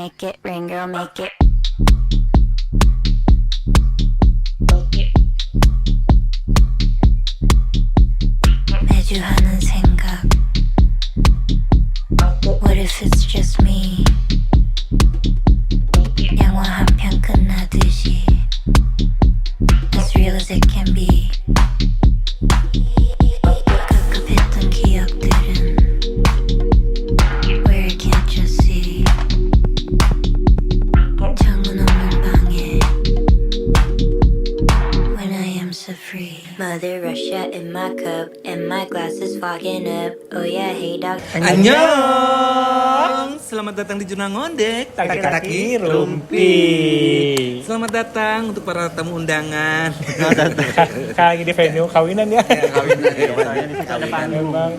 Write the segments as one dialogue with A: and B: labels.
A: make it, rain girl, make it. 매주 하는 생각. What if it's just me? 영화 한 편 끝나듯이 as real as it can be. 급급했던 기억들은 where I can't just see. 창문 없는 방에 when I am so free. Mother Russia in my cup and my glass is fogging up. Oh yeah, hey dog.
B: Annyeong! Selamat datang di Jurnal Ngondek,
C: Taki-taki rumpi.
B: Selamat datang untuk para tamu undangan.
C: Kayak lagi di venue kawinan ya.
B: Kawinan ya.
C: Ada panggung. Memang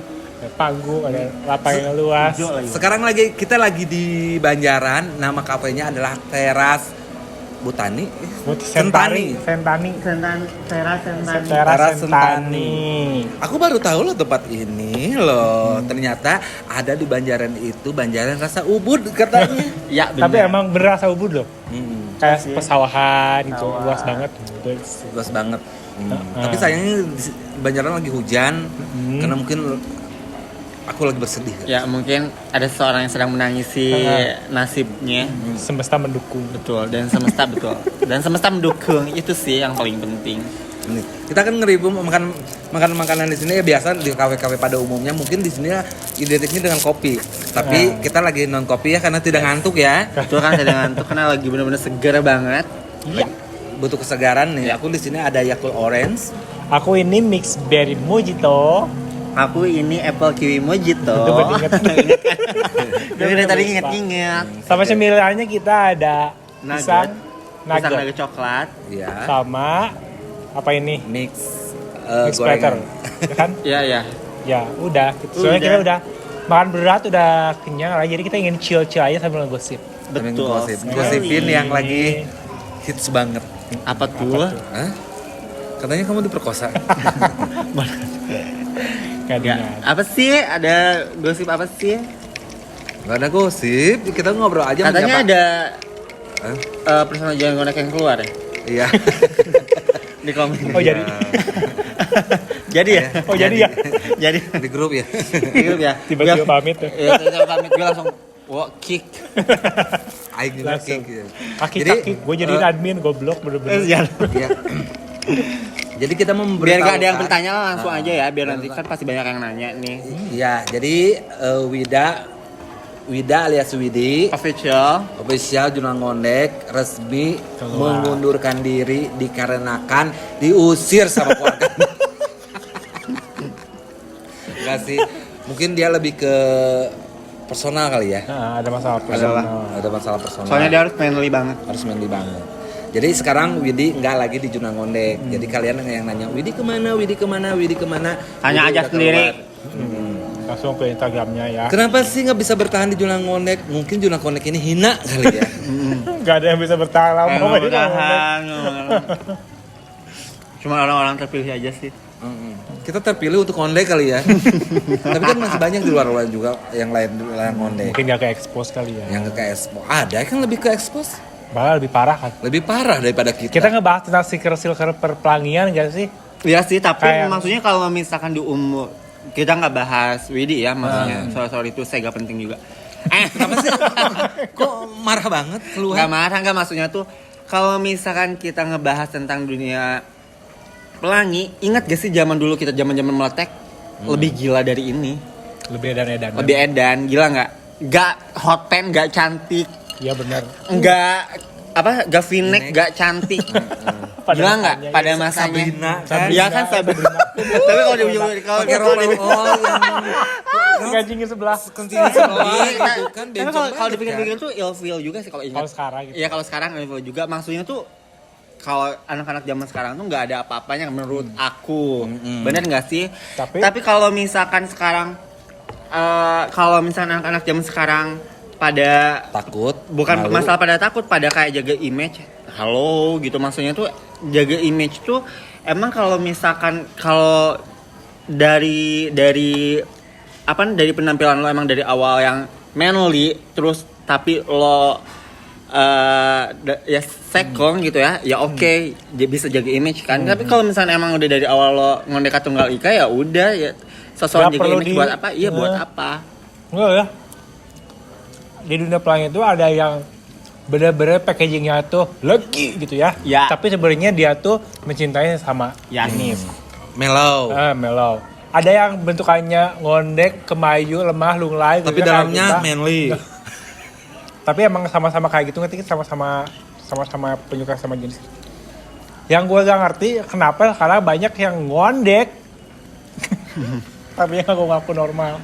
C: ada panggung, ada lapangan yang luas.
B: Sekarang kita lagi di Banjaran. Nama kafenya adalah Teras Botani.
C: Sentani. Teras Sentani.
B: Aku baru tahu loh tempat ini loh. Ternyata ada di Banjaran itu Banjaran rasa ubud katanya.
D: Ya,
C: Tapi emang berasa ubud loh. Kayak
D: Pasti.
C: pesawahan gitu, luas banget.
B: Luas banget. Tapi sayangnya di Banjaran lagi hujan karena mungkin aku lagi bersedih.
D: Ya mungkin ada seseorang yang sedang menangisi nasibnya.
C: Semesta mendukung.
D: Betul, dan semesta betul. Dan semesta mendukung, itu sih yang paling penting.
B: Ini. Kita kan ngeribu makan makanan di sini ya biasa di kafe-kafe pada umumnya mungkin di sini ya identiknya dengan kopi. Tapi kita lagi non kopi ya karena tidak ngantuk ya.
D: Betul kan, saya ngantuk karena lagi benar-benar segar banget.
C: Iya.
B: Butuh kesegaran nih. Aku di sini ada Yakult Orange.
C: Aku ini mix berry mojito.
D: Aku ini apple kiwi mojito.
C: Itu buat inget.
D: Dari tadi inget-inget.
C: Sama cemilannya kita ada pisang
D: nugget coklat.
B: Ya.
C: sama apa ini?
B: Mix
C: Mix platter. Ya kan?
D: Iya, ya.
C: Ya, udah. Soalnya kita udah makan berat, udah kenyang lagi. Jadi kita ingin chill-chill aja sambil ngegosip.
D: Betul.
B: Gosipin yang lagi hits banget.
D: Apa tuh?
B: Hah? Katanya kamu diperkosa.
C: Kayaknya.
D: Apa sih? Ada gosip apa sih?
B: Gak ada gosip, kita ngobrol aja.
D: Katanya
B: menyapa.
D: ada personal jangan ngonek yang keluar ya?
B: Iya.
D: Di komen.
C: Oh, jadi.
D: Jadi ya?
C: Oh, jadi ya.
D: Jadi
B: Di grup ya.
D: di grup ya.
C: Tiba-tiba pamit tuh.
D: Iya, tiba-tiba pamit gue langsung kick.
B: Aing juga
C: Langsung.
B: kick gitu.
C: Kaki-kaki, gue jadi admin, goblok bener-bener.
B: Iya. Jadi kita
D: Biar gak ada yang
B: memberitahukan-
D: bertanya langsung aja ya, biar nanti kan pasti banyak yang nanya nih.
B: Iya, jadi Wida alias Widi official Jurnal Ngondek resmi
C: Keluar.
B: mengundurkan diri dikarenakan diusir sama keluarga. Enggak sih, mungkin dia lebih ke personal kali ya.
C: Nah, ada masalah personal.
B: Ada masalah personal.
D: Soalnya dia harus manly banget.
B: Harus manly banget. Jadi sekarang Widi nggak lagi di Jurnal Ngondek. Jadi kalian yang nanya Widi kemana?
D: Tanya
B: Widi
D: aja
B: udah
D: sendiri.
B: keluar.
C: Langsung ke Instagramnya ya.
B: Kenapa sih nggak bisa bertahan di Jurnal Ngondek? Mungkin Jurnal Ngondek ini hina kali ya.
C: Gak ada yang bisa bertahan lama.
D: Mudah-mudahan. Cuma orang-orang terpilih aja sih.
B: Kita terpilih untuk ngondek kali ya. Tapi kan masih banyak di luar juga yang lain ngondek.
C: Mungkin gak ke expose kali ya.
B: Yang ke expose. Ada kan lebih ke expose.
C: Bahkan lebih parah kan.
B: Lebih parah daripada kita.
C: Kita ngebahas tentang silker perpelangian gak sih?
D: Iya sih, tapi
C: Kayak-
D: maksudnya kalau misalkan di umur kita nggak bahas Widi ya, maksudnya soal itu saya gak penting juga.
B: Kenapa sih? Kok marah banget keluar?
D: Gak marah, gak maksudnya tuh kalau misalkan kita ngebahas tentang dunia pelangi, ingat gak sih zaman dulu kita zaman-zaman meletek lebih gila dari ini,
C: Lebih edan-edan.
D: lebih edan, gila nggak? Gak hot pen, gak cantik,
C: Iya benar.
D: nggak gak V-neck, gak cantik. Gila nggak? Pada masanya.
B: Sabrina kan?
D: Iya kan Sabrina. Tapi kalau di ujung kalau
B: Pakai roll yang
C: Gajinya sebelah.
B: kencingnya sebelah gitu kan.
D: Tapi kalau dipikir-pikir tuh ilfeel juga sih kalau ingat.
C: Kalau sekarang gitu.
D: Iya kalau sekarang ilfeel juga. Maksudnya tuh kalau anak-anak zaman sekarang tuh nggak ada apa-apanya menurut aku. Bener nggak sih? Tapi kalau misalkan sekarang kalau misalkan anak-anak zaman sekarang pada
B: takut,
D: bukan
B: malu.
D: masalah pada takut, pada kayak jaga image. Halo gitu, maksudnya tuh jaga image tuh emang kalau misalkan kalau dari apa dari penampilan lo emang dari awal yang manly terus tapi lo ya sekong gitu ya oke, dia bisa jaga image kan. Tapi kalau misalnya emang udah dari awal lo ngondek tunggal ika ya udah ya sesuatu jaga image buat apa? Iya buat apa?
C: Enggak ya. Di dunia pelangi itu ada yang bener-bener packagingnya tuh legi gitu ya. Tapi sebenarnya dia tuh mencintai sama jenis.
B: Mellow.
C: Mellow. Ada yang bentukannya ngondek, kemayu, lemah, lunglai.
B: Tapi
C: gitu
B: dalamnya manly.
C: Tapi emang sama-sama kayak gitu, ngerti sama-sama penyuka sama jenis. Yang gue gak ngerti kenapa karena banyak yang ngondek. Tapi yang ngaku normal.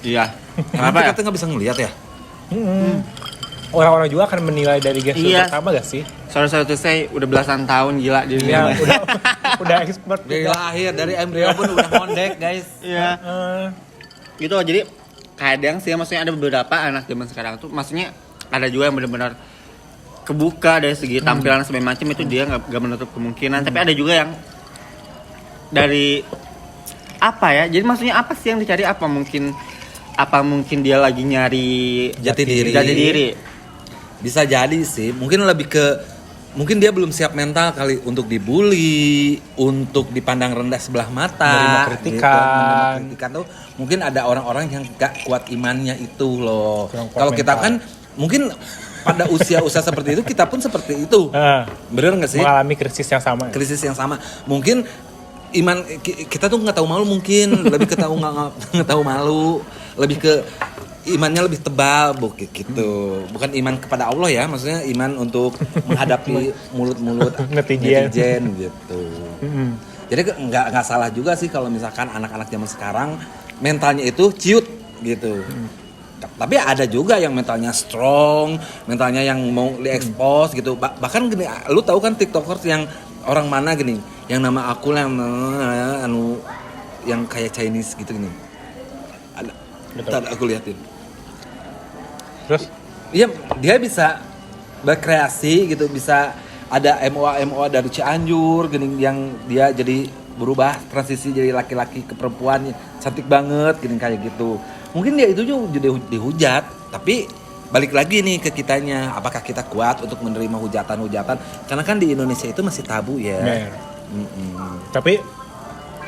D: Iya.
B: Kenapa kita nggak bisa ngelihat ya?
C: Orang-orang juga akan menilai dari gestur pertama gak sih?
D: Sorry to say, udah belasan tahun gila di dunia.
C: Udah expert.
B: Dari lahir, dari embrio pun udah ngondek guys.
D: Iya. Gitu jadi kadang sih maksudnya ada beberapa anak zaman sekarang tuh maksudnya ada juga yang benar-benar kebuka dari segi tampilan segala macam itu dia nggak menutup kemungkinan. Tapi ada juga yang dari apa ya? Jadi maksudnya apa sih yang dicari? Apa mungkin dia lagi nyari
B: jati diri. Bisa jadi sih, mungkin dia belum siap mental kali untuk dibully, untuk dipandang rendah sebelah mata,
C: menerima kritikan
B: tuh mungkin ada orang-orang yang gak kuat imannya itu loh. Kalau kita kan mungkin pada usia-usia seperti itu kita pun seperti itu, bener nggak sih?
C: Mengalami krisis yang sama.
B: Mungkin iman kita tuh nggak tahu malu, mungkin lebih nggak tahu malu, lebih ke imannya lebih tebal gitu. Bukan iman kepada Allah ya, maksudnya iman untuk menghadapi mulut-mulut netizen gitu. Jadi nggak salah juga sih kalau misalkan anak-anak zaman sekarang mentalnya itu ciut gitu. Tapi ada juga yang mentalnya strong, mentalnya yang mau di-expose gitu. Bahkan gini, lu tahu kan tiktokers yang orang mana gini, yang nama aku yang yang kayak Chinese gitu gini. Ada. Bentar aku liatin.
C: Terus?
B: Iya, dia bisa berkreasi gitu, bisa ada MOA dari Cianjur gini yang dia jadi berubah transisi jadi laki-laki ke perempuan, cantik banget gini kayak gitu. Mungkin dia itu juga jadi dihujat, tapi balik lagi nih ke kitanya, apakah kita kuat untuk menerima hujatan-hujatan? Karena kan di Indonesia itu masih tabu ya.
C: Tapi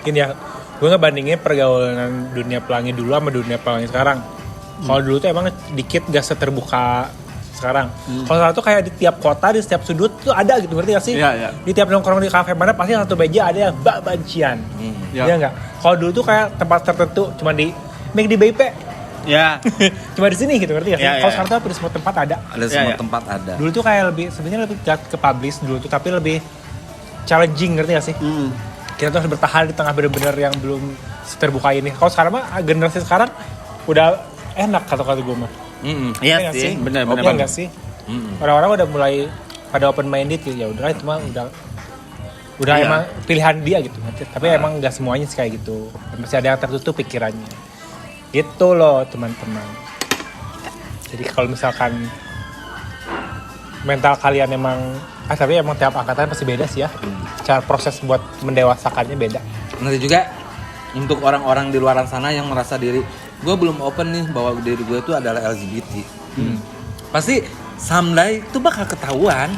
C: gini ya, gue ngebandingin pergaulan dunia pelangi dulu sama dunia pelangi sekarang. Kalau dulu tuh emang dikit gak seterbuka sekarang. Kalau sekarang tuh kayak di tiap kota, di setiap sudut tuh ada gitu, ngerti gak sih?
D: Iya.
C: Di tiap nongkrong di kafe mana pasti satu meja ada yang bancian. Iya enggak? Kalau dulu tuh kayak tempat tertentu cuma di make di BIP.
D: Ya.
C: Cuma di sini gitu, ngerti gak sih?
D: Ya,
C: Kalau sekarang tuh di semua tempat ada.
B: Ada semua tempat ada.
C: Dulu tuh kayak sebenarnya lebih ke publish dulu tuh, tapi lebih challenging, ngerti gak sih? Kita tuh harus bertahan di tengah bener-bener yang belum terbuka ini. Kalau sekarang mah generasi sekarang udah enak kata-kata gue mah.
D: Iya sih, benar.
C: Iya nggak sih? Orang-orang udah mulai pada open minded gitu, ya udah itu mah udah emang pilihan dia gitu. Tapi emang nggak semuanya sih kayak gitu. Masih ada yang tertutup pikirannya. Gitu loh teman-teman. Jadi kalau misalkan mental kalian emang tapi emang tiap angkatan pasti beda sih ya. Cara proses buat mendewasakannya beda.
B: Nanti juga untuk orang-orang di luar sana yang merasa diri gue belum open nih bahwa diri gue itu adalah LGBT. Pasti someday itu bakal ketahuan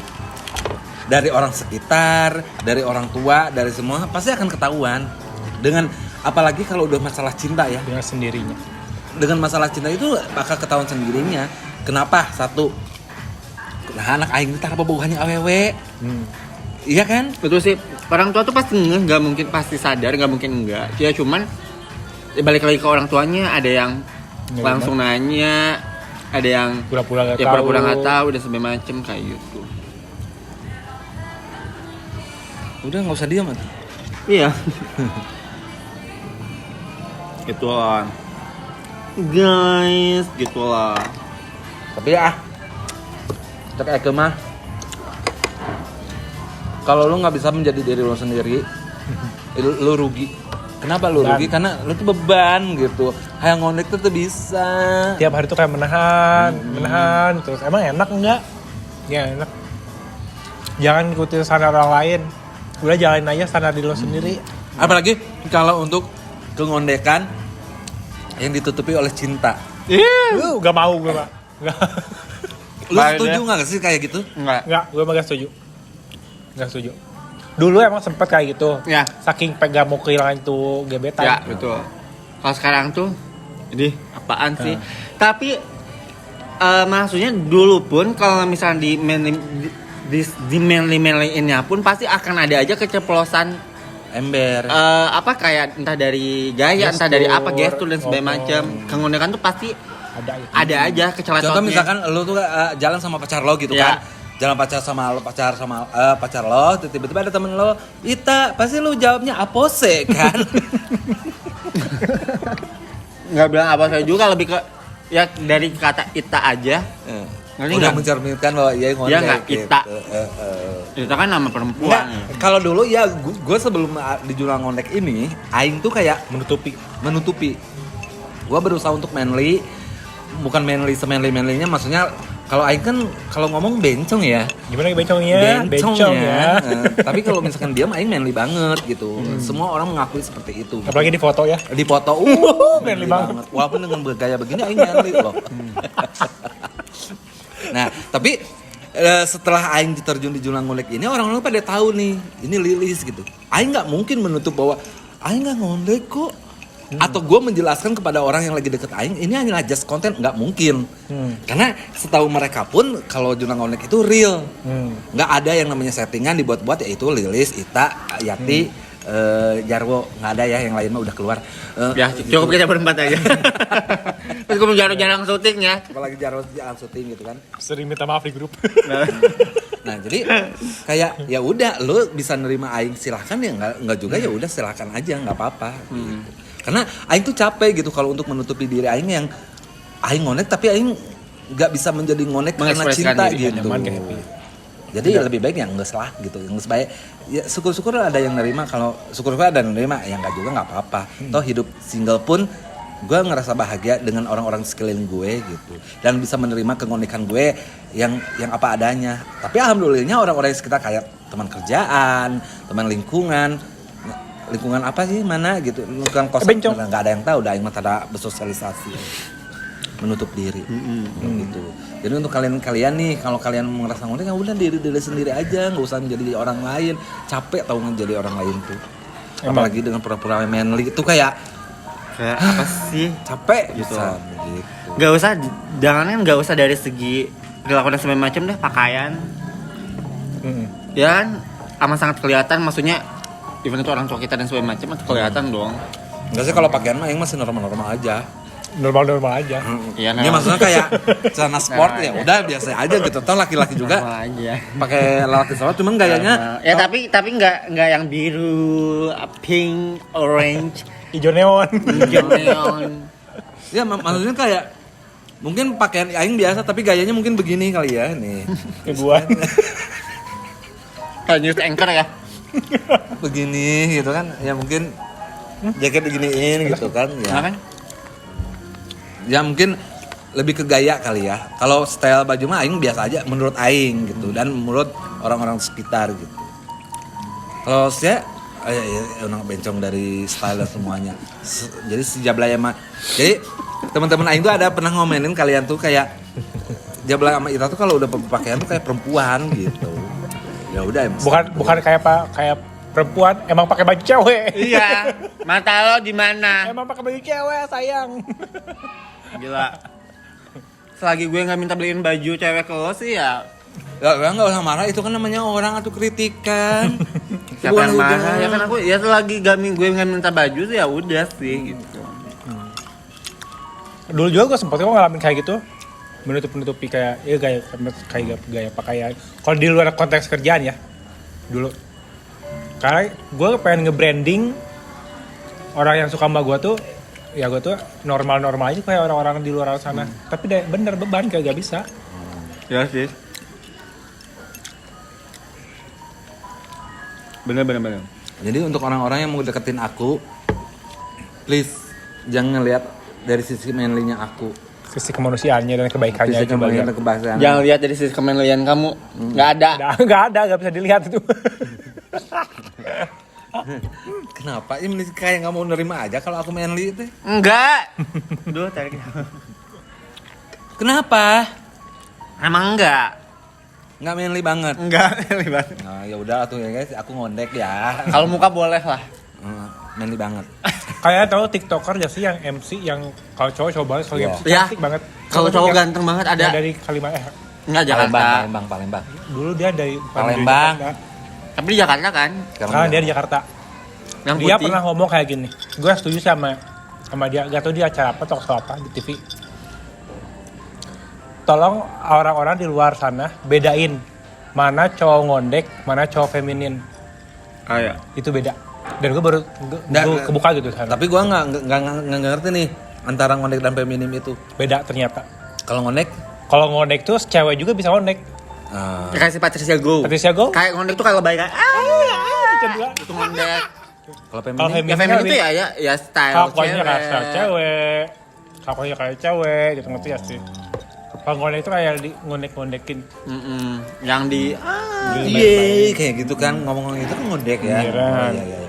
B: dari orang sekitar, dari orang tua, dari semua pasti akan ketahuan. Dengan apalagi kalau udah masalah cinta ya.
C: Dengan sendirinya.
B: Dengan masalah cinta itu bakal ketahuan sendirinya. Kenapa? Satu, nah anak aing itu apa bukannya awewe? Iya kan?
D: Betul sih. Orang tua tuh pasti nggak mungkin pasti sadar, nggak mungkin enggak. Ya cuman balik lagi ke orang tuanya, ada yang langsung nanya, ada yang
C: pura-pura
D: nggak tahu dan sebagainya macem kayak gitu.
B: Udah nggak usah diam.
D: Iya. Gitulah. Guys, gitulah.
B: Tapi ya, cek Eke mah, kalau lu nggak bisa menjadi diri lu sendiri, lu rugi. Kenapa lu rugi? Karena lu tuh beban gitu. Hayang ngondek tuh bisa.
C: Tiap hari tuh kayak menahan terus. Emang enak enggak? Ya enak. Jangan ikutin standar orang lain. Udah jalanin aja standar diri lo sendiri.
B: Apalagi kalau untuk kengondekan yang ditutupi oleh cinta.
C: Gak mau gue, Pak.
B: Lu setuju nggak sih kayak gitu?
C: Enggak, gue mah gak setuju. Gak setuju. Dulu emang sempet kayak gitu.
D: Ya.
C: Saking pengen mau kehilangan itu gebetan.
D: Ya, betul. Kalau sekarang tuh, ini apaan sih? Tapi maksudnya dulu pun kalau misalnya di manly-manly-nya pun pasti akan ada aja keceplosan
B: Ember.
D: apa kayak entah dari gaya, entah dari apa gestur dan sebagainya macam. Keunikan tuh pasti ada aja kecelototnya.
B: Contoh misalkan lu tuh jalan sama pacar lo gitu
D: Ya.
B: kan. Jalan pacar lo, tiba-tiba ada temen lo, Ita, pasti lu jawabnya apose kan?
D: Nggak bilang apa saya juga, lebih ke ya dari kata Ita aja. Ngerti
B: Udah
D: nggak?
B: mencerminkan bahwa iya ngondek.
D: Iya nggak,
B: gitu.
D: Ita. Ita kan nama perempuan.
B: Enggak, kalau dulu ya gue sebelum di jurang ngondek ini, aing tuh kayak menutupi. Gue berusaha untuk manly, bukan manly semanly-manlynya, maksudnya kalau aing kan kalau ngomong bencong ya.
C: Gimana bencongnya?
B: Bencong
C: Bencong
B: ya. Tapi kalau misalkan diam aing manly banget gitu. Semua orang mengakui seperti itu.
C: Apalagi di foto ya.
B: Di foto,
C: manly banget.
B: Walaupun dengan bergaya begini aing manly loh. Nah, tapi setelah aing terjun di jurang ngondek ini, orang-orang pada tahu nih, ini Lilis gitu. Aing nggak mungkin menutup bahwa aing nggak ngondek kok. Atau gue menjelaskan kepada orang yang lagi deket aing, ini hanya just konten, nggak mungkin. Karena setahu mereka pun kalau jurang ngondek itu real. Nggak ada yang namanya settingan dibuat-buat, yaitu Lilis, Ita, Yati, Jarwo, nggak ada ya, yang lain mah udah keluar.
D: Ya cukup kita berempat aja. Terus gue jarang syuting ya.
B: Apalagi Jarwo jarang syuting gitu kan.
C: Sering minta maaf di grup.
B: Nah jadi kayak ya udah lo bisa nerima aing silahkan ya, nggak juga ya udah silahkan aja, nggak apa-apa. Gitu. Karena aing tuh capek gitu kalau untuk menutupi diri aing yang aing ngonek tapi aing nggak bisa menjadi ngonek karena cinta
D: diri,
B: gitu. Jadi lebih baik yang nggak salah gitu, yang sebaik ya syukur-syukur ada yang nerima, kalau syukur-syukur ada yang nerima, yang nggak juga nggak apa-apa. Toh hidup single pun gue ngerasa bahagia dengan orang-orang sekeliling gue gitu, dan bisa menerima kengonekan gue yang apa adanya. Tapi alhamdulillahnya orang-orang yang sekitar kayak teman kerjaan, teman lingkungan apa sih mana gitu, lingkungan kosan nggak ada yang tahu, udah yang ada bersosialisasi, menutup diri gitu. Jadi untuk kalian nih, kalau kalian merasa ngonek ya udah diri sendiri aja, nggak usah menjadi orang lain. Capek tau menjadi orang lain tuh. Apalagi dengan pura-pura manly itu kayak
D: apa sih?
B: Capek
D: gitu.
B: Gitu.
D: Nggak usah dari segi perilaku dan sebagainya macam deh, pakaian. Ya kan amat sangat kelihatan, maksudnya even itu orang tua kita dan sebagainya macam itu kelihatan dong.
B: Enggak sih, kalau pakaian mah yang masih normal-normal aja.
C: Normal-normal aja.
D: Iya,
B: Ini maksudnya kayak celana sport ya udah biasa aja gitu. Toh laki-laki juga pakai lelaki sport, cuman gayanya
D: ya tapi nggak yang biru, pink, orange,
C: Hijau neon.
B: ya maksudnya kayak mungkin pakaian aing biasa tapi gayanya mungkin begini kali ya nih.
C: Ribuan.
D: Kayak news anchor ya.
B: Begini gitu kan. Ya mungkin jaket diginiin gitu kan ya.
D: Kenapa?
B: Ya mungkin lebih ke gaya kali ya. Kalau style baju mah aing biasa aja menurut aing gitu, dan menurut orang-orang sekitar gitu. Kalau saya orang bencong dari style dan semuanya. Jadi si Jablaya mah. Jadi teman-teman aing tuh ada pernah ngomenin kalian tuh kayak Jablaya sama Ita tuh kalau udah pakaian tuh kayak perempuan gitu. Ya udah.
C: Bukan kayak perempuan, emang pakai baju cewek.
D: Iya. Mata lo di mana?
C: Emang pakai baju cewek, sayang.
D: Gila. Selagi gue nggak minta beliin baju cewek ke lo sih ya.
B: Ya nggak usah marah, itu kan namanya orang atau kritikan.
D: Siapa yang marah? Ya kan aku ya selagi gue nggak minta baju sih ya udah sih gitu.
C: Dulu juga gue sempet ngalamin kayak gitu, menutupi kayak ya gaya pakaian. Kalau di luar konteks kerjaan ya, dulu. Karena gue pengen nge-branding orang yang suka sama gue tuh, ya gue tuh normal-normal aja kayak orang-orang di luar sana. Tapi bener beban kayak gak bisa.
D: Ya sih. Bener.
B: Jadi untuk orang-orang yang mau deketin aku, please jangan lihat dari sisi manly-nya aku.
C: Sisi kemanusiaannya dan kebaikannya
B: Sisi
C: aja
B: kemanusiaan dan kebahagiaan.
D: Jangan lihat dari sisi kemanlian kamu. Nggak ada.
C: Gak bisa dilihat itu.
B: Kenapa? Ini kayak nggak mau nerima aja kalau aku manly itu.
D: Enggak. Duh, tarik.
B: Kenapa?
D: Emang enggak
B: manly banget.
D: Enggak, manly banget.
B: Nah, ya udah tuh ya guys, aku ngondek ya.
D: Kalau muka boleh lah.
B: Manly banget.
C: Kayak tahu TikToker gak sih yang MC yang kalau cowok coba banget, kalau
B: Iya.
C: MC
D: Ya.
C: cantik banget.
D: Kalau cowok ganteng banget ada.
C: Yang dari Kalimantan.
D: Enggak Jakarta.
B: Palembang.
C: Dulu dia dari bukan dari
B: Palembang.
C: Jakarta.
D: Tapi di Jakarta kan.
C: Sekarang dia di Jakarta.
D: Yang
C: Dia
D: putih.
C: pernah ngomong kayak gini. Gue setuju sama dia. Gak tau dia acara apa, talk show apa di TV. Tolong orang-orang di luar sana bedain mana cowok ngondek, mana cowok feminin.
D: Kayak.
C: Itu beda. Dan gue baru kebuka gitu sana.
B: Tapi gua nggak ngerti nih antara ngondek dan feminim itu.
C: Beda ternyata.
B: Kalau ngondek,
C: Kalau ngondek tuh cewek juga bisa ngondek.
D: Kayak si Patricia Go.
C: Patricia Go?
D: Kayak ngondek tuh kalau baik kayak itu ngondek.
B: kalau
C: Kalau
B: feminim,
D: Ya feminim itu ya style
C: kakuannya
D: cewek.
C: kayak style cewek. Kakuannya kayak cewek gitu, ngerti ya sih. Kalau ngondek itu kayak di ngondek-ngondekin.
D: Yang di
B: iya kayak gitu kan ngomong itu kan ngondek ya.
C: Iya.
B: Iya.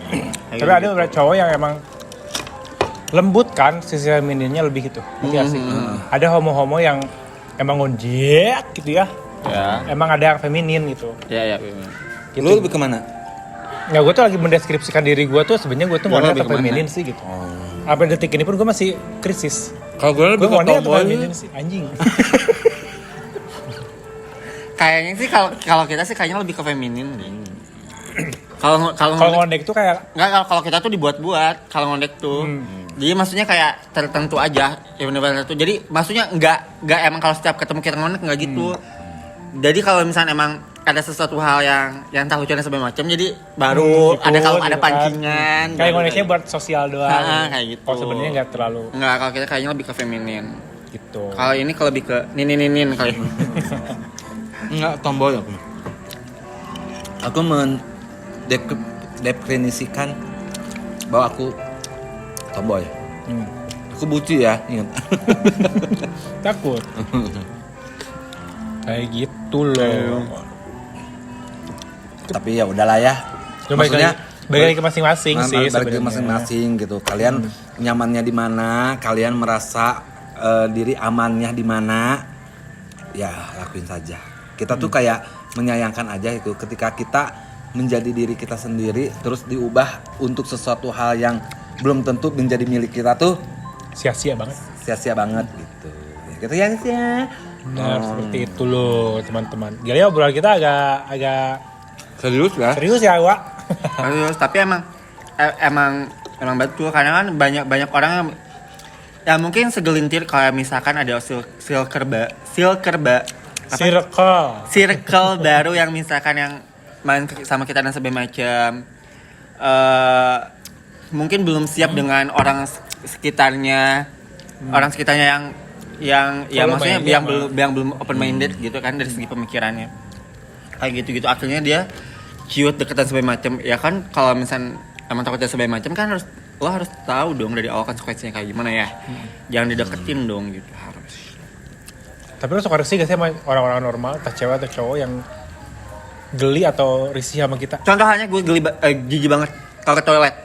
C: Tapi ada beberapa cowok yang emang lembut kan, sisi femininnya lebih gitu. Ngerti ya sih. Ada homo-homo yang emang ngonjek gitu ya.
D: Ya.
C: Emang ada yang feminin gitu.
D: Ya.
C: Gitu.
B: Lu lebih kemana?
C: Ya gue tuh lagi mendeskripsikan diri gue tuh sebenarnya gue tuh
D: Gua
C: ngondek
D: lebih
C: atau
D: kemana?
C: feminin sih gitu. Sampai detik ini pun gue masih krisis.
B: Kalau gue
C: Gue ngondek atau feminin sih anjing.
D: Kayaknya sih kalau kita sih kayaknya lebih ke feminin deh. Kalau
C: Kalau ngondek tuh kayak
D: Enggak, kalau kita tuh dibuat-buat kalau ngondek tuh. Jadi maksudnya kayak tertentu aja, ya benar-benar tertentu. Jadi maksudnya enggak emang kalau setiap ketemu kita ngondek enggak gitu. Jadi kalau misalnya emang ada sesuatu hal yang tak lucu dan segala macam, jadi baru
C: ikut
D: ada kalau
C: gitu
D: ada
C: kan.
D: pancingan.
C: Kayak
D: baru
C: ngondeknya buat sosial doang.
D: kayak gitu.
C: Kalau sebenarnya nggak terlalu
D: Enggak, kalau kita kayaknya lebih ke feminin.
C: gitu.
D: Kalau ini kalau lebih ke ninin kali.
B: Enggak, tomboy aku. Aku mendefinisikan bahwa aku tomboy. Aku buci ya, ingat.
C: Takut. Kayak gitu loh.
B: Tapi ya udahlah ya.
C: Maksudnya balik lagi ke masing-masing sih
B: balik ke
C: sebenarnya.
B: masing-masing gitu. Kalian nyamannya di mana? Kalian merasa diri amannya di mana? Ya lakuin saja. Kita tuh kayak menyayangkan aja itu ketika kita menjadi diri kita sendiri terus diubah untuk sesuatu hal yang belum tentu menjadi milik kita tuh
C: Sia-sia banget.
B: sia-sia banget gitu. Ya, gitu ya guys ya.
C: Nah, seperti itu loh teman-teman. Jadi obrolan kita agak
B: Serius ya?
C: serius ya, Wak.
D: Terus tapi emang betul karena kan banyak orang yang ya mungkin segelintir kayak misalkan ada circle baru yang misalkan yang main sama kita dan sebagainya macam mungkin belum siap dengan orang sekitarnya yang ya
C: Follow
D: maksudnya
C: minded
D: yang belum open minded gitu kan dari segi pemikirannya kayak gitu akhirnya dia ciut deket dan sebagainya macam ya kan kalau misal emang takut dan sebagainya macam kan lo harus tahu dong dari awal konsekuensinya kayak gimana ya jangan dideketin dong gitu harus.
C: Tapi lo suka risih gak sih sama orang-orang normal, entah cewek atau cowok yang geli atau risih sama kita?
D: Contoh halnya gue jijik banget kalau ke toilet.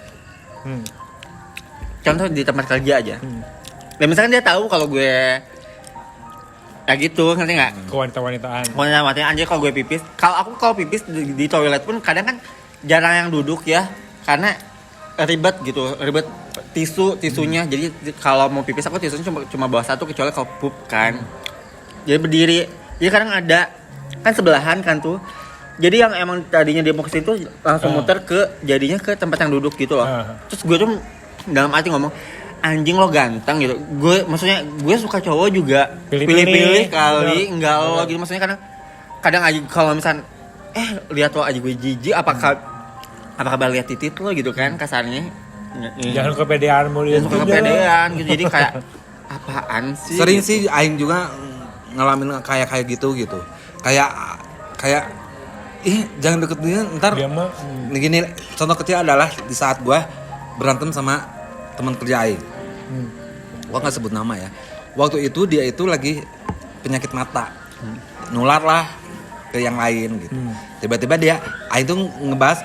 D: Contoh di tempat kerja aja. Dan misalkan dia tahu kalau gue kayak gitu, ngerti nggak?
C: Kewanita-wanitaan.
D: Wanita anjir kalau gue pipis. Kalau pipis di toilet pun kadang kan jarang yang duduk ya, karena ribet tisunya. Jadi kalau mau pipis aku tisunya cuma bawa satu kecuali kalau pup kan. Jadi berdiri. Jadi kadang ada kan sebelahan kan tuh. Jadi yang emang tadinya dia mau ke situ langsung muter jadinya ke tempat yang duduk gitu loh. Terus gue tuh dalam hati ngomong, anjing lo ganteng gitu. Maksudnya gue suka cowok juga pilih-pilih kali, enggak lo gitu. Maksudnya kadang aja kalau misal lihat lo aja gue jijik apakah lihat titit lo gitu kan kasarnya.
C: Jangan kepedean mau lihat.
D: Jangan kepedean gitu. Jadi kayak apaan sih?
B: Sering sih aing juga ngalamin kayak gitu. Kayak jangan deket dia ntar.
C: Dia mah
B: Gini, contoh kecil adalah di saat gua berantem sama teman kerja aing. Gua nggak sebut nama ya. Waktu itu dia itu lagi penyakit mata. Nular lah ke yang lain gitu. Tiba-tiba aing tuh ngebahas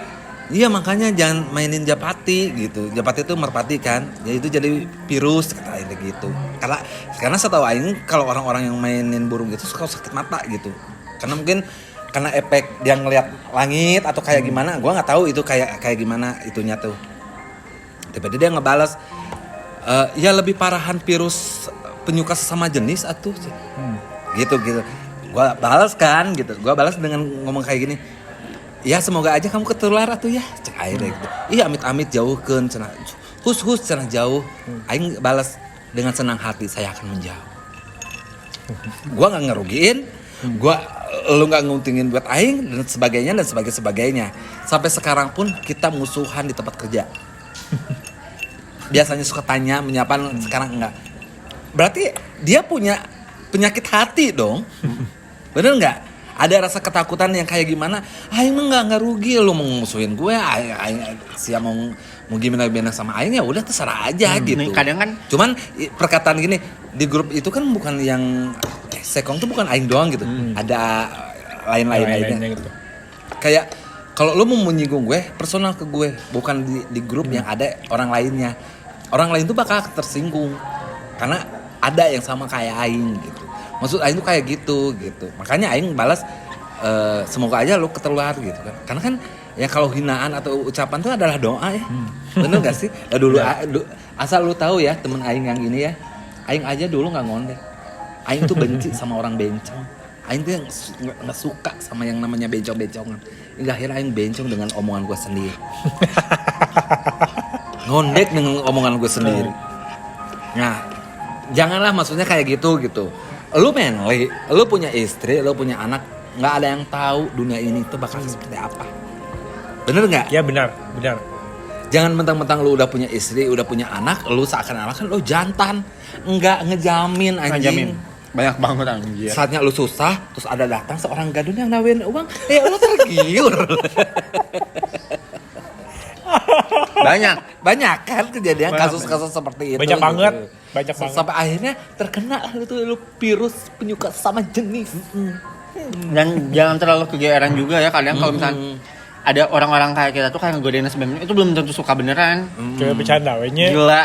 B: Iya makanya jangan mainin Japati gitu. Japati itu merpati kan. Ya itu jadi virus kata Aing gitu. Karena setahu Aing kalau orang-orang yang mainin burung gitu suka sakit mata gitu. Karena mungkin karena efek dia ngeliat langit atau kayak gimana, gua nggak tahu itu kayak gimana itunya tuh. Tiba-tiba dia ngebales, ya lebih parahan virus penyuka sesama jenis atuh. Gitu. Gua balas kan gitu. Gua balas dengan ngomong kayak gini. Ya semoga aja kamu ketular atuh ya. Cek aing gitu. Iya amit-amit jauhkeun cenah. Hus cenah jauh. Aing balas dengan senang hati saya akan menjauh. Gua enggak ngerugiin. Lu enggak nguntingin buat aing dan sebagainya. Sampai sekarang pun kita musuhan di tempat kerja. Biasanya suka tanya, menyapa, sekarang enggak. Berarti dia punya penyakit hati dong. Bener enggak? Ada rasa ketakutan yang kayak gimana? Aing mah nggak rugi lo mau musuhin gue. Aing siapa mau gimana sama Aing ya udah terserah aja gitu.
D: Kadang kan,
B: cuman perkataan gini di grup itu kan bukan yang sekong tuh bukan Aing doang gitu. Ada lain-lainnya gitu. Kayak kalau lo mau menyinggung gue, personal ke gue, bukan di grup yang ada orang lainnya. Orang lain tuh bakal tersinggung karena ada yang sama kayak Aing gitu. Maksud Aing tuh kayak gitu. Makanya Aing balas semoga aja lu keteluar gitu kan. Karena kan ya kalau hinaan atau ucapan tuh adalah doa ya. Bener gak sih? Ya dulu asal lu tahu ya temen Aing yang ini ya. Aing aja dulu nggak ngondek. Aing tuh benci sama orang bencong. Aing tuh yang nggak suka sama yang namanya bencong-bencongan. Hingga akhirnya Aing bencong dengan omongan gue sendiri. Ngondek dengan omongan gue sendiri. Nah, janganlah maksudnya kayak gitu. Lu manly, lu punya istri, lu punya anak, nggak ada yang tahu dunia ini tuh bakal seperti apa. Bener nggak?
C: Ya benar.
B: Jangan mentang-mentang lu udah punya istri, udah punya anak, lu seakan-akan lu jantan. Nggak ngejamin anjing.
D: Banyak banget anjing.
B: Saatnya lu susah, terus ada datang seorang gadun yang nawarin uang, lu tergiur. Banyak kan kejadian kasus-kasus seperti itu.
C: Banyak banget.
B: Sampai akhirnya terkena lu virus penyuka sama jenis.
D: Dan jangan terlalu kegeeran juga ya kadang kalau misalnya ada orang-orang kayak kita tuh kayak ngegodain sebenarnya itu belum tentu suka beneran.
C: Kayak bercanda wenya.
D: Gila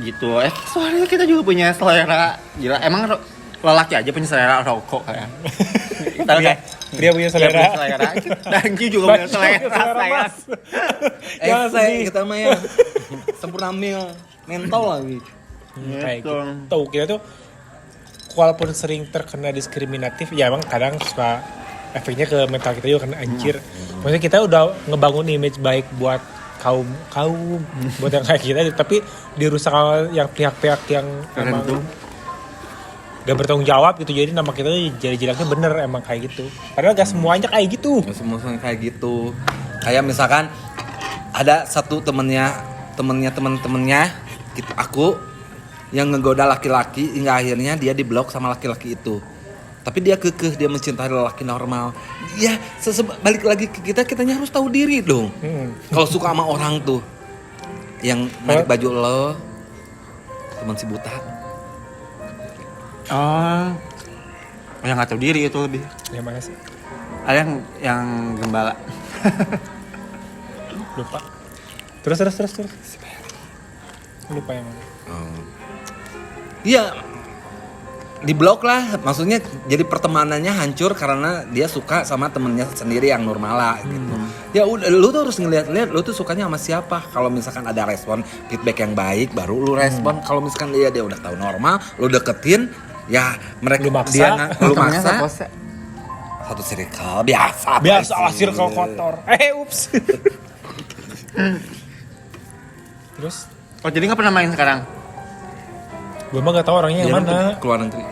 D: gitu. Soalnya kita juga punya selera. Gila emang lelaki aja punya selera rokok kayak. Tahu kan?
C: Dia punya selera.
D: Dan Q juga punya selera.
B: Saya kita mah ya sempurna mentol lagi.
C: Kayak gitu. Kita tuh walaupun sering terkena diskriminatif, ya emang kadang suka efeknya ke mental kita juga kena anjir. Maksudnya kita udah ngebangun image baik buat kaum buat yang kayak kita, tapi dirusak yang pihak-pihak yang emang gak bertanggung jawab gitu. Jadi nama kita jadi jeleknya bener emang kayak gitu. Padahal gak semuanya kayak gitu.
B: Gak semuanya kayak gitu. Kayak misalkan ada satu temennya gitu, aku yang ngegoda laki-laki hingga akhirnya dia diblok sama laki-laki itu. Tapi dia kekeh, dia mencintai lelaki normal. Ya, balik lagi ke kitanya harus tahu diri dong. Kalau suka sama orang tuh yang narik baju lo, teman si buta.
D: Oh, yang nggak tahu diri itu lebih.
C: Yang mana sih?
D: Ada yang gembala.
C: Lupa. Terus. Lupa yang mana?
B: Iya, diblok lah. Maksudnya jadi pertemanannya hancur karena dia suka sama temennya sendiri yang normal lah gitu. Ya udah, lu tuh harus ngeliat-liat lu tuh sukanya sama siapa. Kalau misalkan ada respon feedback yang baik, baru lu respon. Kalau misalkan dia udah tahu normal, lu deketin, ya mereka lu maksa. Satu circle biasa
C: lah circle kotor. Ups. Terus?
D: Oh jadi nggak pernah main sekarang?
C: Gue mah gak tau orangnya yang mana.
B: Keluar negeri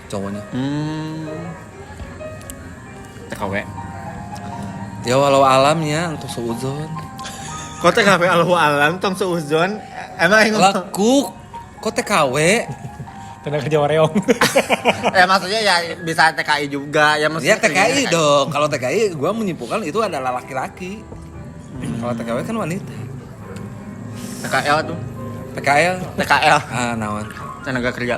B: cowoknya.
D: TKW.
B: Ya walau alamnya untuk seuzon.
D: Kok TKW alau alam tong seuzon? Emang yang
B: laku kok TKW?
C: Tenaga kerja wareong.
D: Ya maksudnya ya bisa TKI juga ya maksudnya.
B: Ya TKI dong. Kalau TKI gue menyimpulkan itu adalah laki-laki. Kalau TKW kan wanita.
D: TKL tuh. TKL.
B: Naon.
D: Tenaga kerja.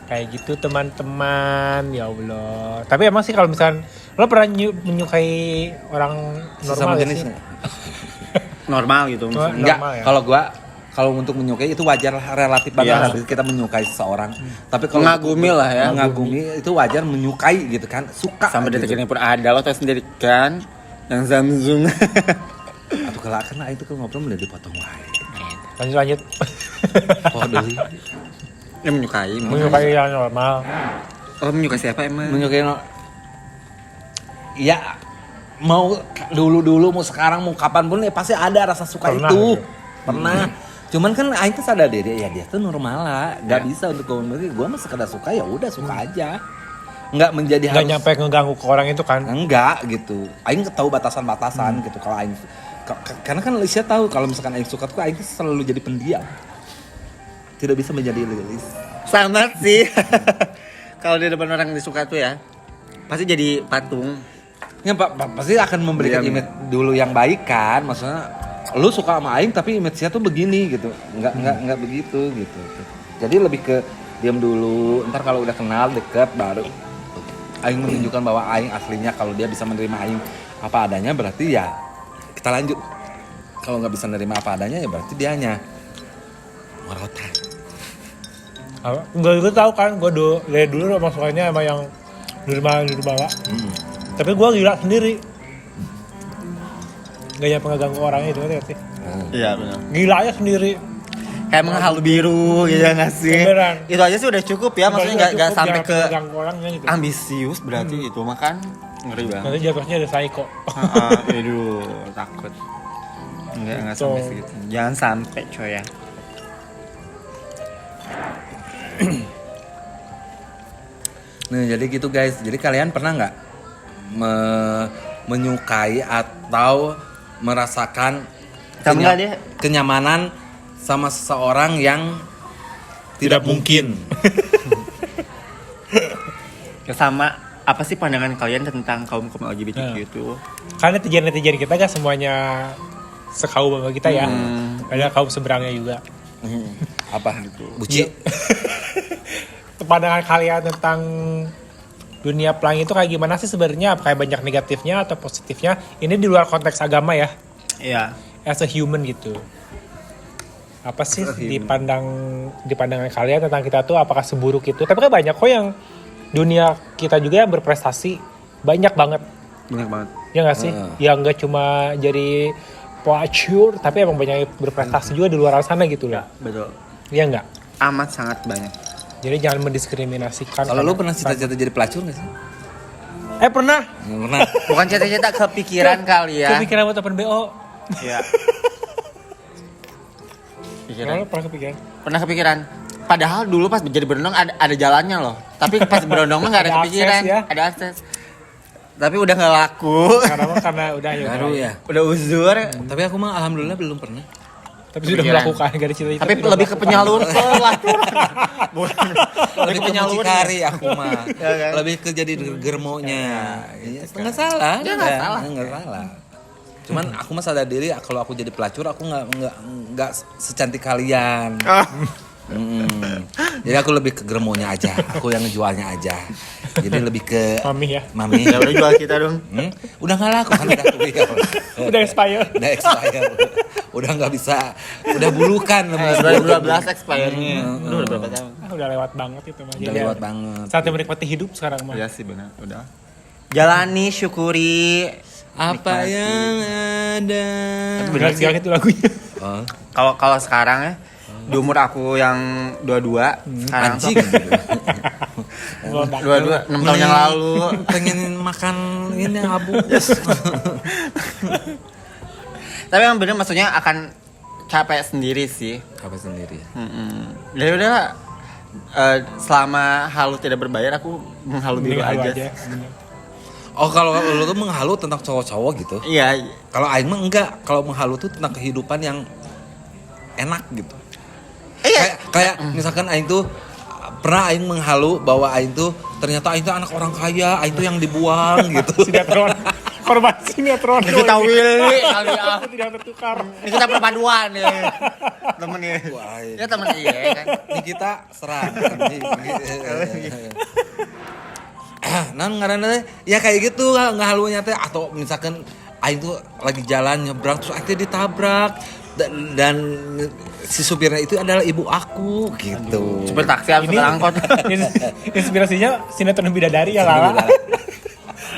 C: Kayak gitu teman-teman, ya Allah. Tapi emang sih kalau misalkan Lo pernah menyukai orang normal
B: Sesama
C: gak
B: jenis
C: sih?
B: nggak?
D: Normal gitu.
B: Enggak,
C: Normal ya?
B: kalau untuk menyukai itu wajar lah, relatif banget
D: Iya.
B: lah, kita menyukai seseorang. Tapi kalau
D: Mengagumi lah ya.
B: mengagumi itu wajar, menyukai gitu kan, suka
D: Sampai
B: gitu.
D: detik ini pun ada, lo tau sendiri kan yang Samsung.
B: Atau kalau kan itu kalau ngobrol udah dipotong wae.
C: Lanjut.
B: Oh, deui.
D: Dia menyukai.
C: Menyukai yang normal.
D: Oh, menyukai siapa emang?
B: Menyukai ya mau dulu mau sekarang mau kapan pun ya pasti ada rasa suka
C: Pernah,
B: itu.
C: gitu.
B: Pernah. Cuman kan aing tuh sadar diri ya dia tuh normal lah, nggak bisa untuk gue mah sekedar suka ya udah suka aja. Nggak menjadi
C: Nggak
B: harus
C: nyampe ngeganggu ke orang itu kan.
B: enggak gitu. Aing tahu batasan-batasan gitu kalau aing karena kan Lisha tahu kalau misalkan aing suka tuh aing tuh selalu jadi pendiam. Tidak bisa menjadi Lilis.
D: Sangat sih. Kalau di depan orang yang disuka tuh ya, pasti jadi patung.
B: Ya pasti akan memberikan
D: Iya,
B: image dulu yang baik kan, maksudnya lu suka sama aing tapi image-nya tuh begini gitu. Enggak begitu gitu. Jadi lebih ke diam dulu, ntar kalau udah kenal deket baru aing menunjukkan bahwa aing aslinya, kalau dia bisa menerima aing apa adanya berarti ya kita lanjut. Kalau nggak bisa menerima apa adanya ya berarti dianya merotan.
C: Gue tahu kan, gue dari dulu emang sukanya emang yang di rumah. Tapi gue gila sendiri. Gak nyampe ngeganggu orangnya itu ngerti sih.
D: Iya benar.
C: Gila aja sendiri.
D: Kayak menghalu biru gitu ya nggak sih?
C: Beneran.
D: Itu aja sih udah cukup ya, maksudnya nggak sampai ke
C: ngeganggu orangnya gitu.
D: ambisius berarti itu makan ngeri banget.
C: Nanti jatuhnya ada psycho.
D: Aduh, takut. Enggak sampai segitu. Jangan sampai coy ya.
B: Nah jadi gitu guys, jadi kalian pernah nggak menyukai atau merasakan
D: Kamu nggak deh?
B: kenyamanan sama seseorang yang tidak mungkin?
C: Hmm.
D: Sama apa sih pandangan kalian tentang kaum LGBTQ itu?
C: Karena netizen kita gak semuanya sekaum sama kita ya. Ada kaum seberangnya juga.
B: Apa? Buci?
C: Pandangan kalian tentang dunia pelangi itu kayak gimana sih sebenarnya? Apakah banyak negatifnya atau positifnya? Ini di luar konteks agama ya.
D: Iya.
C: As a human gitu. Apa sih
B: As a human.
C: di pandangan kalian tentang kita tuh apakah seburuk itu? Tapi kan banyak kok yang dunia kita juga yang berprestasi, banyak banget.
D: Banyak banget.
C: Ya nggak sih? Yang nggak cuma jadi pelacur, tapi emang banyak yang berprestasi juga di luar sana gitu loh.
D: Betul.
C: Iya nggak?
D: Amat sangat banyak.
C: Jadi jangan mendiskriminasikan.
B: Kalau lu pernah cita-cita jadi pelacur nggak sih?
C: Pernah.
B: Nggak pernah.
D: Bukan cita-cita kepikiran kali ya.
C: Kepikiran buat open BO.
D: Iya.
C: Kalau lu pernah kepikiran?
D: Pernah kepikiran. Padahal dulu pas jadi berondong ada jalannya loh. Tapi pas berondong mah nggak ada
C: Ada
D: kepikiran.
C: akses ya.
D: Ada akses. Tapi udah nggak laku.
C: Karena udah ya.
B: Baru ya.
D: Udah uzur.
B: Tapi aku mah alhamdulillah belum pernah.
C: Tapi sudah
D: Kepikiran.
C: melakukan, gak ada cita-cita.
D: Tapi
C: sudah
D: lebih ke
C: melakukan.
D: penyalur pelacuran. Bukan.
B: Lebih ke mucikari aku mah.
D: Ya kan?
B: Lebih ke jadi germonya. Iya, nggak salah.
D: Ya, nggak salah.
B: Nggak salah. Cuman aku mah sadar diri kalau aku jadi pelacur aku nggak secantik kalian. Jadi aku lebih ke germonya aja. Aku yang ngejualnya aja. Jadi lebih ke
C: Mami ya.
B: Mami.
D: Ya udah jual kita dong.
B: Udah nggak laku kan udah tuh.
C: Udah expire.
B: Udah expire. Udah nggak bisa. Udah bulukan.
D: 2012 expire-nya. Udah berapa tahun?
C: Udah lewat banget itu mah.
B: Udah lewat banget.
C: Saatnya menikmati hidup sekarang mah.
D: Iya sih benar, udah. Jalani, syukuri.
B: Apa
D: nikmati.
B: yang ada.
D: Bener sih.
C: Itu lagunya.
B: Oh.
D: Kalau sekarang ya, di umur aku yang 22, sekarang tuh
B: Anjing.
D: 22, 6 tahun yang lalu.
B: Pengen makan ini abu.
D: Tapi yang bener maksudnya akan capek sendiri sih.
B: Apa sendiri?
D: Jadi udah selama halu tidak berbayar aku menghalu dulu aja.
C: Bener.
B: Oh kalau lu tuh menghalu tentang cowok-cowok gitu.
D: Iya.
B: Kalau aing mah enggak. Kalau menghalu tuh tentang kehidupan yang enak gitu.
D: Iya.
B: Kayak misalkan aing tuh pernah aing menghalu bahwa aing tuh ternyata aing tuh anak orang kaya, aing tuh yang dibuang gitu.
C: Sinetron. Korban sinetron.
D: Kita Willy kali ya.
C: Itu tidak tertukar.
D: Ini kita perpaduan ya. Temen ya.
B: Wah,
D: Ya temen iya kan.
B: Ini kita serang. Naon ngaranna ya kayak gitu ngahalunya teh atau misalkan aing tuh lagi jalan nyebrang terus aing ditabrak dan si supirnya itu adalah ibu aku gitu.
D: Supir taksi atau supir angkot.
C: Inspirasinya sinetron bidadari ya Lala.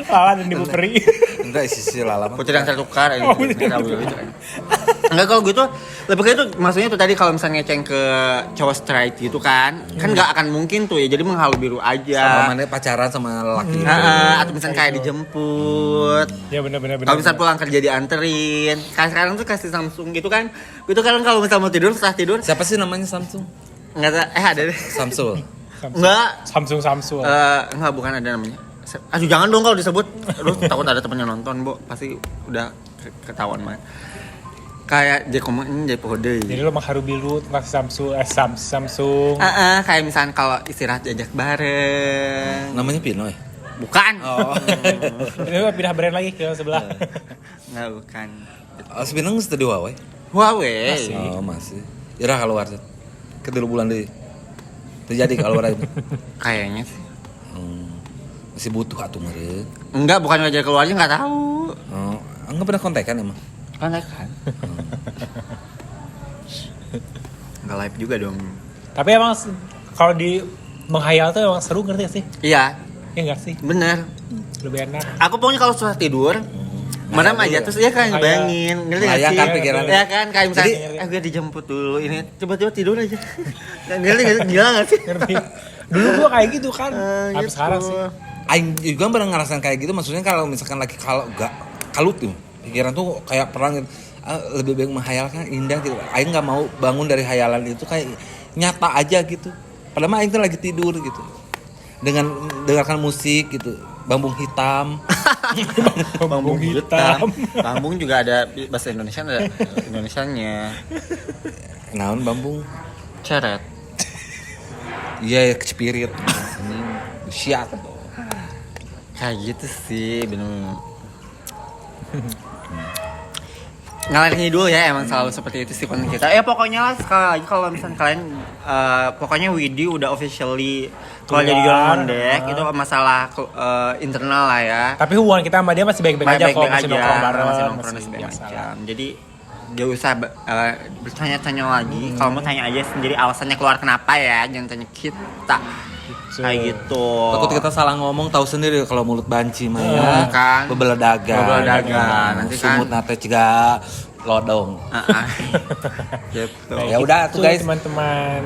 C: Lala dan Ibu Peri.
B: Enggak sisi Lala.
D: Putri yang tertukar Enggak kalau gitu lebih kayak itu maksudnya tuh tadi kalau misalnya ngeceng ke cowok straight gitu kan nggak akan mungkin tuh ya jadi menghalu biru aja
B: Sama mana pacaran sama laki itu.
D: atau misalnya kayak dijemput
C: Ya benar.
D: kalau misalnya pulang kerja dianterin kayak sekarang tuh kasih Samsung gitu kan itu kan kalau misalnya mau tidur setelah tidur
B: Siapa sih namanya Samsung?
D: nggak tahu ada deh
B: Samsul.
D: nggak
C: Samsung.
D: nggak bukan ada namanya aduh jangan dong kalau disebut aduh takut ada temennya nonton bu pasti udah ketahuan mah kayak jadi pohode.
C: Jadi lo mengharu biru tentang Samsung.
D: Kayak misalnya kalau istirahat diajak bareng.
B: Namanya Pinoy.
D: Bukan.
B: Oh.
C: Ini pindah brand lagi ke sebelah.
D: Nggak bukan.
B: Oh, sebenarnya nggak di Huawei.
D: Huawei.
B: Masih. Ira keluar. Kedua bulan deh. Terjadi keluar itu.
D: Kayaknya sih.
B: Masih butuh atuh meureun.
D: Enggak, bukan ngajak keluarnya nggak tahu.
B: Oh, enggak pernah kontekan emang.
D: Kan nggak live juga dong.
C: Tapi emang kalau di menghayal tuh emang seru ngerti gak sih?
D: Iya.
C: Iya nggak sih?
D: Bener.
C: Lebih enak.
D: Aku pokoknya kalau susah tidur, merem aja terus ya kan bayangin, ngerti nggak sih?
B: Kan pikiran.
D: Ya kan kayak misalnya, gue dijemput dulu ini, tiba-tiba tidur aja. Ngerti nggak sih? Gila nggak sih?
C: Ngerti. Dulu gua kayak gitu kan. Sampai
D: Gitu.
C: sekarang sih.
B: Aing juga pernah ngerasain kayak gitu. Maksudnya kalau misalkan lagi kalut tuh, pikiran tuh kayak perang gitu. Lebih baik menghayalkan indah gitu. Aing nggak mau bangun dari hayalan itu kayak nyata aja gitu. Padahal mah Aing tuh lagi tidur gitu. Dengan dengarkan musik gitu. Bambung hitam.
D: Bambung hitam. Bambung juga ada bahasa Indonesia ada Indonesianya.
B: Naon bambung?
D: Ceret.
B: Iya, kecipirit. Ini siat.
D: Kayak gitu sih, bener. Ngalir ngidul ya emang selalu seperti itu sih konten kita. Ya pokoknya lah sekali lagi kalau misalnya kalian pokoknya Widi udah officially kalau jadi jualan ngondek itu masalah internal lah ya.
C: Tapi hubungan kita sama dia masih baik-baik aja kalau masih nongkrong bareng.
D: Masih nongkrong dan segala macam. Jadi gak usah bertanya-tanya lagi. Kalau mau tanya aja sendiri alasannya keluar kenapa ya, jangan tanya kita. Kayak gitu.
B: Takut kita salah ngomong, tahu sendiri kalau mulut banci mah ya.
D: Kan.
B: Bebeladagan.
D: Nanti kan.
B: Sumut nate ciga lodong.
D: Gitu.
B: Ya udah tuh guys,
C: teman-teman.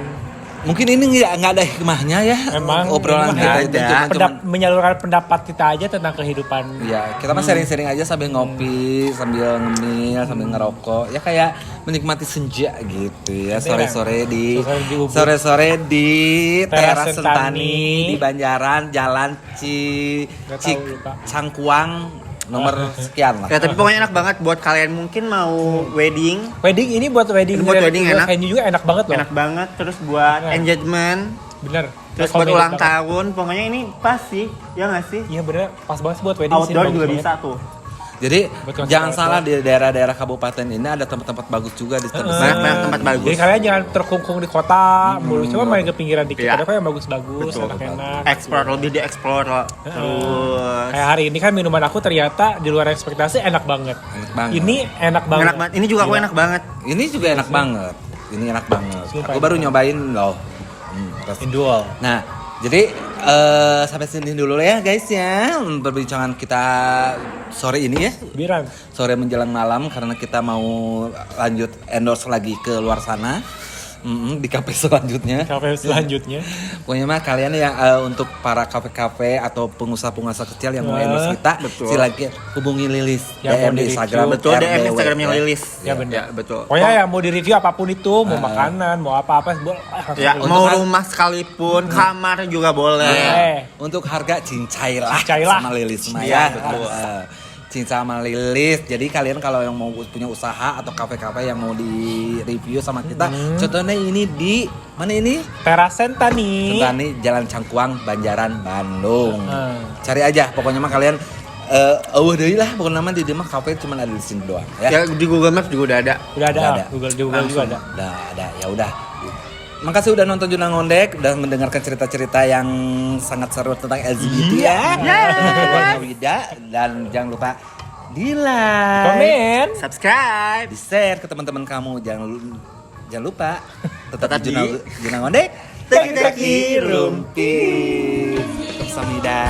B: mungkin ini nggak ada hikmahnya ya.
C: Emang
B: obrolan kita itu cuman
C: menyalurkan pendapat kita aja tentang kehidupan.
B: ya kita mah sharing-sharing aja sambil ngopi, sambil ngemil, sambil ngerokok. Ya kayak menikmati senja gitu ya, sore-sore di teras Sentani di Banjaran, Jalan Cangkuang nomor sekian lah.
D: Ya tapi pokoknya enak banget buat kalian mungkin mau wedding.
C: Wedding ini buat wedding
D: enak.
C: Venue juga enak banget loh.
D: Enak banget terus buat engagement.
C: Bener.
D: Terus buat ulang tahun, pokoknya ini pas sih, ya nggak sih?
C: Iya bener, pas banget sih buat wedding.
D: Outdoor juga bisa tuh.
B: Jadi jangan salah, di daerah-daerah kabupaten ini ada tempat-tempat bagus juga di
D: banyak tempat bagus.
C: Jadi kalian jangan terkungkung di kota mulu, coba main ke pinggiran dikit. Ada kok yang bagus-bagus, enak-enak.
D: Explore lebih dieksplor loh. Terus
C: kayak hari ini kan minuman aku ternyata di luar ekspektasi enak banget. Ini enak banget.
D: Enak banget. Ini juga aku enak banget.
B: Ini juga enak banget. Ini enak banget. Aku baru nyobain loh.
C: Indul.
B: Nah, jadi sampai sini dulu ya guys ya perbincangan kita sore ini ya.
C: Biran.
B: Sore menjelang malam karena kita mau lanjut endorse lagi ke luar sana. Di kafe selanjutnya. Pokoknya mah kalian yang untuk para kafe-kafe atau pengusaha-pengusaha kecil yang mau endorse kita, silakan hubungi Lilis DM di Instagram.
D: Betul, DM Instagramnya Lilis.
C: Ya benar.
D: Ya, betul.
C: Pokoknya yang mau di-review apapun itu, mau makanan, mau apa-apa,
D: ya, mau rumah sekalipun, kamar juga boleh.
B: Untuk harga cincai lah sama Lilis mah
D: ya.
B: Betul. Cinta sama Lilis. Jadi kalian kalau yang mau punya usaha atau kafe-kafe yang mau di review sama kita, contohnya ini di mana ini?
C: Teras Sentani,
B: Jalan Cangkuang, Banjaran, Bandung. Cari aja. Pokoknya mah kalian deui lah pokoknya nama di mah kafe cuma ada di sini doang ya.
D: Ya di Google Maps juga udah ada.
C: Udah ada. Google juga ada.
B: Udah ada. Ya udah. makasih udah nonton Juna Ngondek, udah mendengarkan cerita-cerita yang sangat seru tentang LGBT ya. Keluarga Wida, dan jangan lupa di like,
C: Komen.
D: Subscribe.
B: di share ke teman-teman kamu. Jangan lupa tetap di Juna Ngondek. Taki-taki rumpis. Tetap Samida.